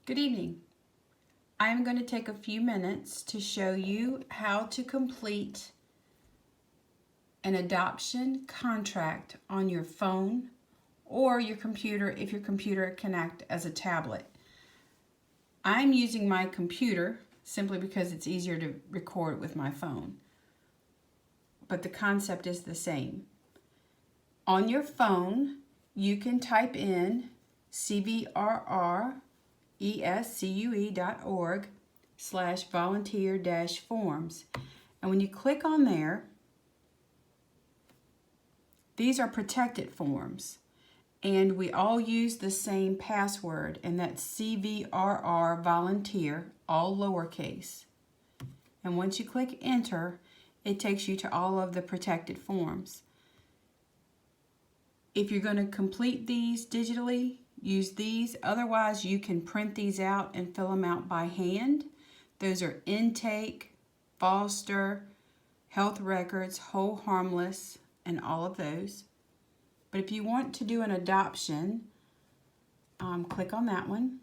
Good evening. I am going to take a few minutes to show you how to complete an adoption contract on your phone or your computer if your computer can act as a tablet. I'm using my computer simply because it's easier to record with my phone, but the concept is the same. On your phone, you can type in cvrrescue.org/volunteer-forms. And when you click on there, these are protected forms. And we all use the same password, and that's CVRR volunteer, all lowercase. And once you click enter, it takes you to all of the protected forms. If you're going to complete these digitally, use these. Otherwise, you can print these out and fill them out by hand. Those are intake, foster, health records, hold harmless, and all of those. But if you want to do an adoption, click on that one.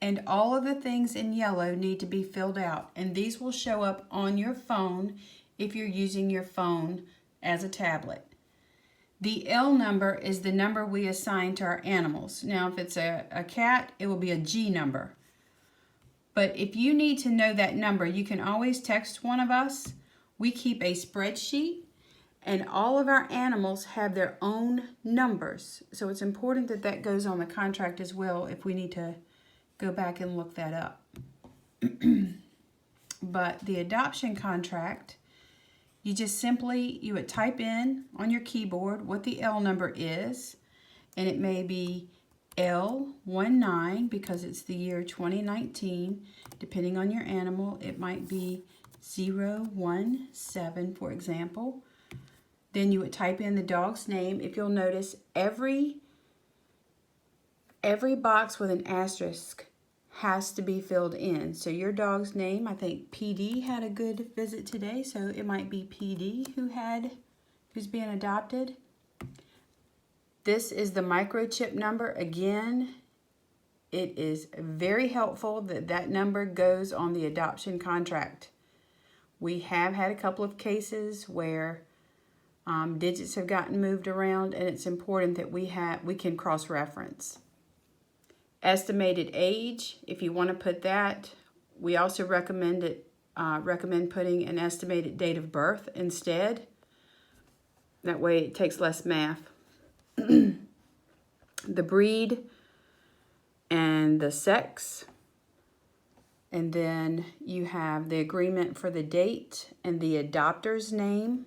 And all of the things in yellow need to be filled out. And these will show up on your phone if you're using your phone as a tablet. The L number is the number we assign to our animals. Now, if it's a cat, it will be a G number. But if you need to know that number, you can always text one of us. We keep a spreadsheet, and all of our animals have their own numbers. So it's important that that goes on the contract as well if we need to go back and look that up. But the adoption contract, you would type in on your keyboard what the L number is, and it may be L19 because it's the year 2019. Depending on your animal, it might be 017, for example. Then you would type in the dog's name. If you'll notice, every box with an asterisk has to be filled in. So your dog's name, I think PD had a good visit today, so it might be PD who's being adopted. This is the microchip number. Again, it is very helpful that that number goes on the adoption contract. We have had a couple of cases where digits have gotten moved around, and it's important that we can cross-reference. Estimated age, if you want to put that, we also recommend putting an estimated date of birth instead. That way it takes less math. The breed and the sex, and then you have the agreement for the date and the adopter's name,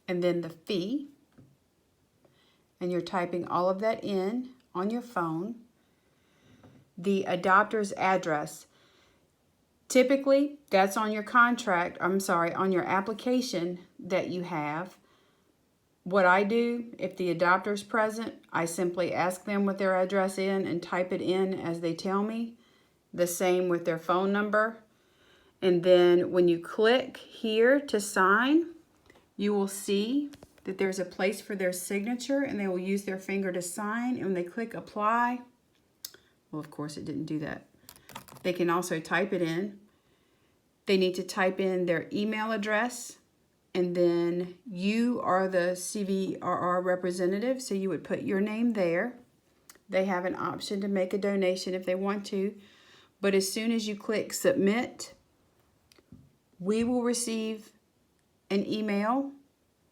and then the fee, and you're typing all of that in on your phone. The adopter's address, typically that's on your contract, on your application that you have. What I do, if the adopter's present, I simply ask them what their address is and type it in as they tell me. The same with their phone number. And then when you click here to sign, you will see that there's a place for their signature, and they will use their finger to sign. And when they click apply, well, of course it didn't do that. They can also type it in. They need to type in their email address, and then you are the CVRR representative, so you would put your name there. They have an option to make a donation if they want to, but as soon as you click submit, we will receive an email,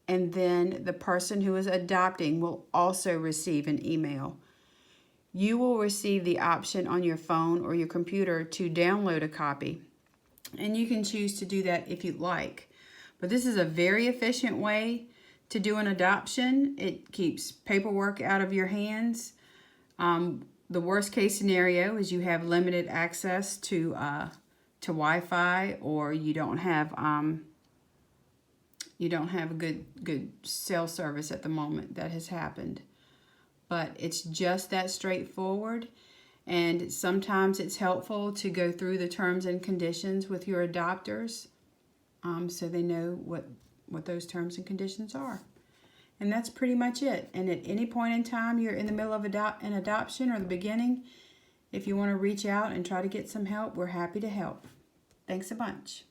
and then the person who is adopting will also receive an email. You will receive the option on your phone or your computer to download a copy, and you can choose to do that if you'd like. But this is a very efficient way to do an adoption. It keeps paperwork out of your hands. The worst case scenario is you have limited access to Wi-Fi, or you don't have a good cell service at the moment. That has happened. But it's just that straightforward, and sometimes it's helpful to go through the terms and conditions with your adopters so they know what those terms and conditions are. And that's pretty much it. And at any point in time you're in the middle of an adoption or the beginning, if you want to reach out and try to get some help, we're happy to help. Thanks a bunch.